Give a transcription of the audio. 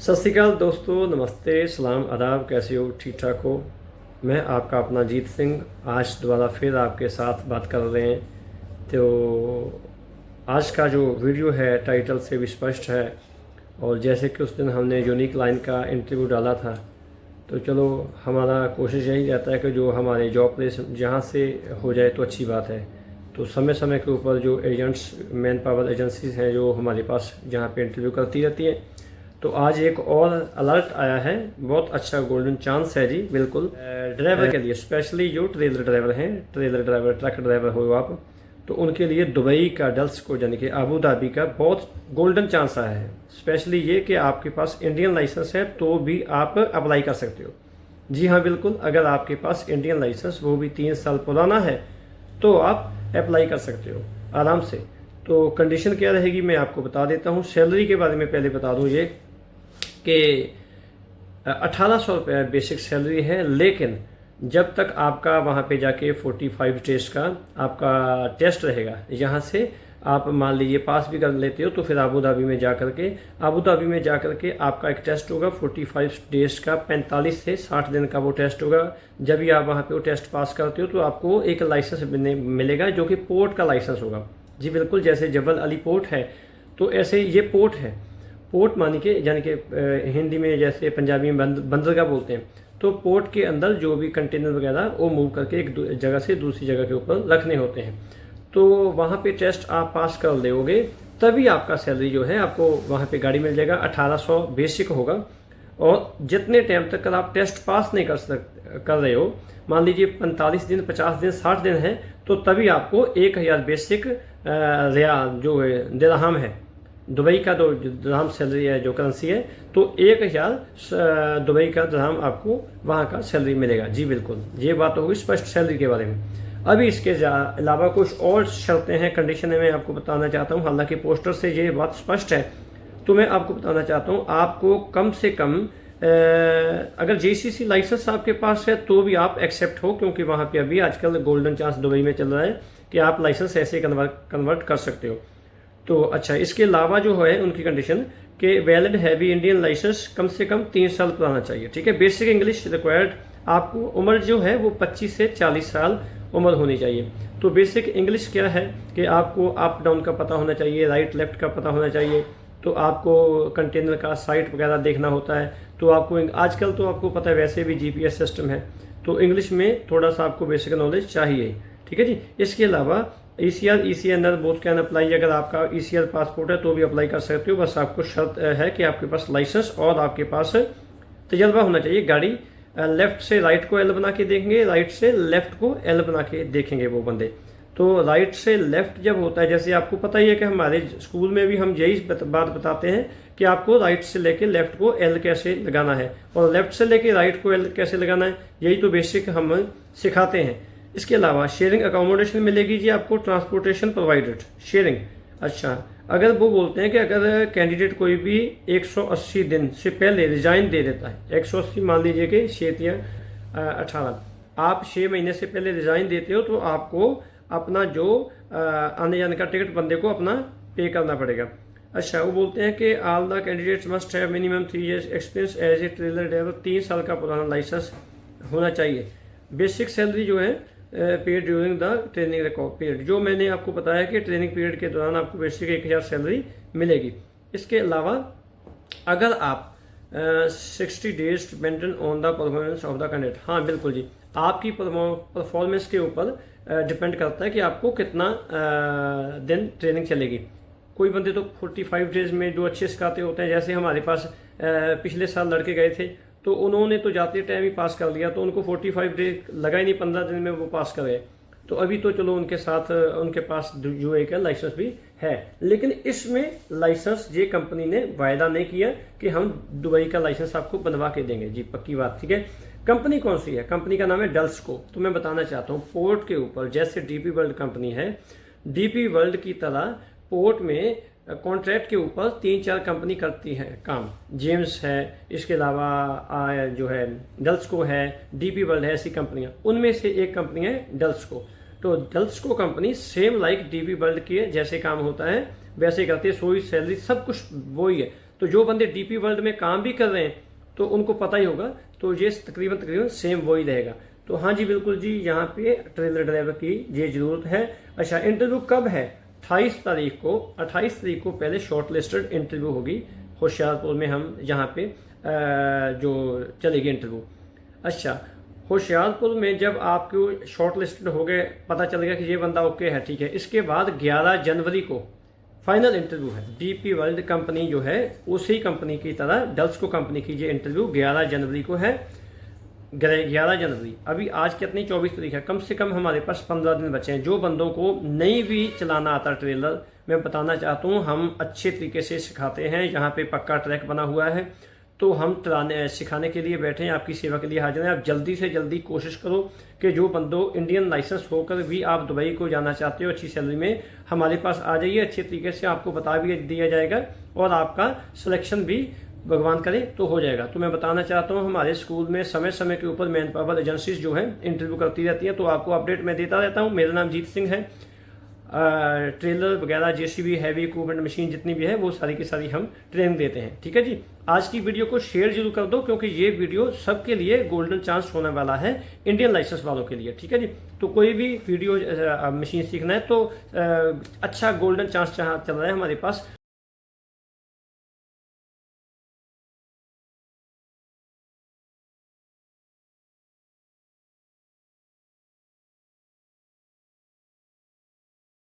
सत श्री अकाल दोस्तों, नमस्ते, सलाम, आदाब। कैसे हो? ठीक ठाक हो? मैं आपका अपना जीत सिंह आज दोबारा फिर आपके साथ बात कर रहे हैं। तो आज का जो वीडियो है टाइटल से भी स्पष्ट है, और जैसे कि उस दिन हमने यूनिक लाइन का इंटरव्यू डाला था, तो चलो हमारा कोशिश यही रहता है कि जो हमारे जॉब प्लेस जहाँ से हो जाए तो अच्छी बात है। तो समय समय के ऊपर जो एजेंट्स, मैन पावर एजेंसीज हैं जो हमारे पास जहाँ पे इंटरव्यू करती रहती हैं, तो आज एक और अलर्ट आया है। बहुत अच्छा गोल्डन चांस है जी, बिल्कुल ड्राइवर के लिए, स्पेशली जो ट्रेलर ड्राइवर हैं, ट्रेलर ड्राइवर, ट्रक ड्राइवर हो आप, तो उनके लिए दुबई का, डल्स को यानी कि अबू धाबी का बहुत गोल्डन चांस आया है। स्पेशली ये कि आपके पास इंडियन लाइसेंस है तो भी आप अप्लाई कर सकते हो। जी हाँ, बिल्कुल, अगर आपके पास इंडियन लाइसेंस वो भी 3 साल पुराना है तो आप अप्लाई कर सकते हो आराम से। तो कंडीशन क्या रहेगी मैं आपको बता देता हूँ। सैलरी के बारे में पहले बता दूँ ये कि 1800 रुपये बेसिक सैलरी है, लेकिन जब तक आपका वहाँ पे जाके 45 डेज का आपका टेस्ट रहेगा, यहाँ से आप मान लीजिए पास भी कर लेते हो तो फिर अबू धाबी में जा कर के आपका एक टेस्ट होगा 45 डेज का, 45 से 60 दिन का वो टेस्ट होगा। जब भी आप वहाँ पे वो टेस्ट पास करते हो तो आपको एक लाइसेंस मिलेगा जो कि पोर्ट का लाइसेंस होगा। जी बिल्कुल, जैसे जबल अली पोर्ट है तो ऐसे ये पोर्ट है। पोर्ट मानी के यानी कि हिंदी में जैसे पंजाबी में बंदरगाह बोलते हैं। तो पोर्ट के अंदर जो भी कंटेनर वगैरह वो मूव करके एक जगह से दूसरी जगह के ऊपर रखने होते हैं। तो वहाँ पे टेस्ट आप पास कर लोगे तभी आपका सैलरी जो है आपको वहाँ पे गाड़ी मिल जाएगा। 1800 बेसिक होगा, और जितने टाइम तक आप टेस्ट पास नहीं कर रहे हो, मान लीजिए 45 दिन, 50 दिन, 60 दिन है, तो तभी आपको 1000 बेसिक रियाल जो दिरहम है, दुबई का जो दिरहम सैलरी है, जो करेंसी है, तो 1000 दुबई का दिरहम आपको वहाँ का सैलरी मिलेगा। जी बिल्कुल, ये बात होगी स्पष्ट सैलरी के बारे में। अभी इसके अलावा कुछ और शर्तें हैं, कंडीशन है, मैं आपको बताना चाहता हूँ। हालांकि पोस्टर से ये बात स्पष्ट है, तो मैं आपको बताना चाहता हूँ, आपको कम से कम अगर जीसीसी लाइसेंस आपके पास है तो भी आप एक्सेप्ट हो, क्योंकि वहाँ पे अभी आजकल गोल्डन चांस दुबई में चल रहा है कि आप लाइसेंस ऐसे कन्वर्ट कर सकते हो। तो अच्छा, इसके अलावा जो है उनकी कंडीशन कि वैलिड हैवी इंडियन लाइसेंस कम से कम 3 साल पुराना चाहिए। ठीक है, बेसिक इंग्लिश रिक्वायर्ड, आपको उम्र जो है वो 25 से 40 साल उम्र होनी चाहिए। तो बेसिक इंग्लिश क्या है कि आपको अप डाउन का पता होना चाहिए, राइट लेफ्ट का पता होना चाहिए, तो आपको कंटेनर का साइट वगैरह देखना होता है। तो आपको आजकल तो आपको पता है वैसे भी जीपीएस सिस्टम है, तो इंग्लिश में थोड़ा सा आपको बेसिक नॉलेज चाहिए। ठीक है जी। इसके अलावा ECR, ECNR both can apply. अगर आपका ECR पासपोर्ट है तो भी अप्लाई कर सकते हो, बस आपको शर्त है कि आपके पास लाइसेंस और आपके पास तजर्बा होना चाहिए। गाड़ी लेफ्ट से राइट को एल बना के देखेंगे, राइट से लेफ्ट को एल बना के देखेंगे वो बंदे। तो राइट से लेफ्ट जब होता है, जैसे आपको पता ही है कि हमारे स्कूल में भी हम यही बात बताते हैं कि आपको राइट से लेके लेफ्ट को एल कैसे लगाना है, और लेफ्ट से लेके राइट को एल कैसे लगाना है, यही तो बेसिक हम सिखाते हैं। इसके अलावा शेयरिंग अकोमोडेशन मिलेगी जी आपको, ट्रांसपोर्टेशन प्रोवाइडेड, शेयरिंग। अच्छा, अगर वो बोलते हैं कि अगर कैंडिडेट कोई भी 180 दिन से पहले रिजाइन दे देता है, 180 मान लीजिए कि 6 या 18, आप 6 महीने से पहले रिजाइन देते हो तो आपको अपना जो आने जाने का टिकट बंदे को अपना पे करना पड़ेगा। अच्छा, वो बोलते हैं कि all the candidates must have minimum 3 years experience as a trailer driver, 3 साल का पुराना लाइसेंस होना चाहिए। बेसिक सैलरी जो है paid during the training record period, जो मैंने आपको बताया कि ट्रेनिंग पीरियड के दौरान आपको बेसिक 1000 सैलरी मिलेगी। इसके अलावा अगर आप 60 days dependent on the performance of the candidate, हाँ बिल्कुल जी, आपकी परफॉर्मेंस के ऊपर डिपेंड करता है कि आपको कितना दिन ट्रेनिंग चलेगी। कोई बंदे तो 45 डेज में जो अच्छे सिखाते होते हैं, जैसे हमारे पास पिछले साल लड़के गए थे, तो उन्होंने तो जाते टाइम ही पास कर लिया, तो उनको 45 डे लगा ही नहीं, 15 दिन में वो पास कर गए। तो अभी तो चलो उनके साथ उनके पास जो एक लाइसेंस भी है, लेकिन इसमें लाइसेंस ये कंपनी ने वायदा नहीं किया कि हम दुबई का लाइसेंस आपको बनवा के देंगे। जी पक्की बात। ठीक है, कंपनी कौन सी है? कंपनी का नाम है डल्सको। तो मैं बताना चाहता हूँ, पोर्ट के ऊपर जैसे डीपी वर्ल्ड कंपनी है, डीपी वर्ल्ड की तरह पोर्ट में कॉन्ट्रैक्ट के ऊपर 3-4 कंपनी करती है काम। जेम्स है, इसके अलावा जो है डल्सको है, डीपी वर्ल्ड है, ऐसी कंपनियां, उनमें से एक कंपनी है डल्सको। तो Dulsco company same like DP World के जैसे काम होता है वैसे करती है, सोई सैलरी सब कुछ वही है। तो जो बंदे डीपी वर्ल्ड में काम भी कर रहे हैं तो उनको पता ही होगा, तो ये तकरीबन सेम वही रहेगा। तो हाँ जी बिल्कुल जी, यहाँ पे ट्रेलर ड्राइवर की ये जरूरत है। अच्छा, इंटरव्यू कब है? 28 तारीख को। 28 तारीख को पहले शॉर्ट लिस्टेड इंटरव्यू होगी होशियारपुर में, हम यहाँ पे जो चलेगी इंटरव्यू। अच्छा, होशियारपुर में जब आपको शॉर्ट लिस्टेड हो गए, पता चलेगा कि ये बंदा ओके है, ठीक है, इसके बाद 11 जनवरी को फाइनल इंटरव्यू है। डीपी वर्ल्ड कंपनी जो है उसी कंपनी की तरह डल्सको कंपनी की ये इंटरव्यू 11 जनवरी को है। 11 जनवरी, अभी आज कितनी 24 तारीख है, कम से कम हमारे पास 15 दिन बचे हैं। जो बंदों को नहीं भी चलाना आता ट्रेलर, मैं बताना चाहता हूँ हम अच्छे तरीके से सिखाते हैं। यहाँ पे पक्का ट्रैक बना हुआ है, तो हम सिखाने के लिए बैठे हैं, आपकी सेवा के लिए हाजिर हैं। आप जल्दी से जल्दी कोशिश करो कि जो बंदों इंडियन लाइसेंस होकर भी आप दुबई को जाना चाहते हो अच्छी सैलरी में, हमारे पास आ जाइए। अच्छे तरीके से आपको बता भी दिया जाएगा और आपका सिलेक्शन भी भगवान करे तो हो जाएगा। तो मैं बताना चाहता हूँ हमारे स्कूल में समय समय के ऊपर मैन पावर एजेंसीज जो है इंटरव्यू करती रहती है, तो आपको अपडेट मैं देता रहता हूँ। मेरा नाम जीत सिंह है। ट्रेलर वगैरह, जेसीबी, हैवी इक्विपमेंट, मशीन जितनी भी है वो सारी की सारी हम ट्रेनिंग देते हैं, ठीक है जी। आज की वीडियो को शेयर जरूर कर दो, क्योंकि ये वीडियो सबके लिए गोल्डन चांस होने वाला है, इंडियन लाइसेंस वालों के लिए, ठीक है जी। तो कोई भी वीडियो मशीन सीखना है तो अच्छा गोल्डन चांस चल रहा है हमारे पास।